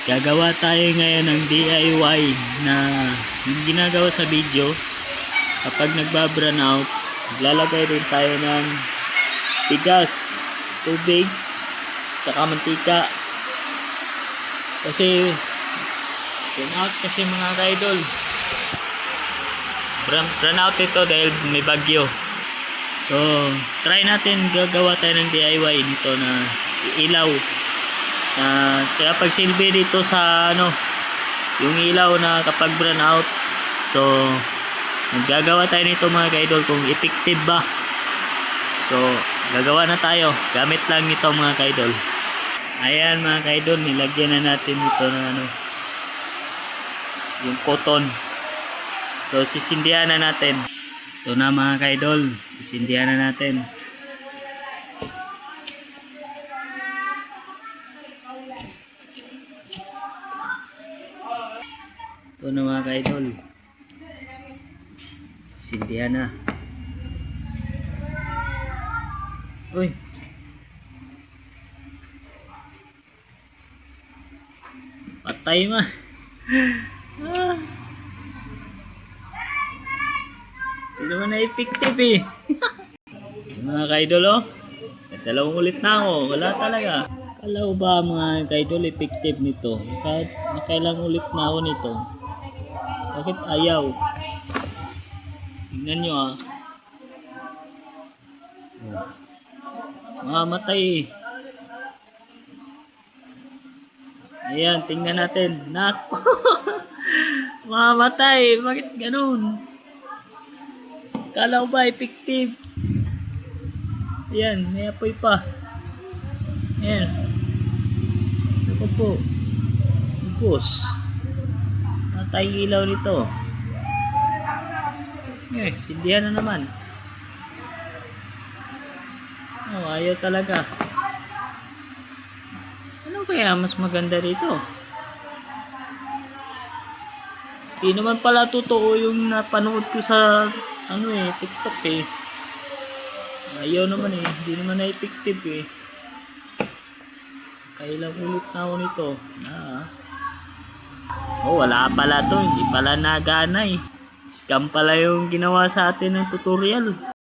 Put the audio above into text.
Gagawa tayo ngayon ng DIY na yung ginagawa sa video. Kapag nagbabrown out, lalagay rin tayo ng bigas, tubig, saka mantika. Kasi brown out kasi mga ka-idol. Brown out ito dahil may bagyo. So, try natin gagawa tayo ng DIY dito na ilaw. Kaya pag silbi dito sa yung ilaw na kapag brown out. So, gagawa tayo nito mga ka-idol kung effective ba. So, gagawa na tayo. Gamit lang nito mga ka-idol. Ayan mga ka-idol, nilagyan na natin ito ng yung cotton. So, sisindihan na natin. Ito na mga ka-idol, sisindihan na natin. Ito na mga ka-idol, sisindihan na. Uy, patay ma. Hindi naman na-effective eh. Mga ka-idol dalawang ulit na ako, wala talaga. Kala ko ba mga ka-idol effective nito? Nakailang ulit na ako nito. Bakit ayaw? Tingnan nyo mamamatay eh. Ayan, tingnan natin. Nako. Mamamatay. Bakit ganun? Kala ko ba effective? Ayan, may apoy pa. Ayan. Ako po. Bus. Natay ilaw nito. Sindihan na naman. Ayaw talaga. Ano kaya mas maganda dito? Hindi naman pala totoo yung napanood ko sa TikTok eh. Ayaw naman eh. Hindi naman na-effective eh. Kailang ulit na ako nito. Wala pala to. Hindi pala nagana eh. Scam pala yung ginawa sa atin ng tutorial.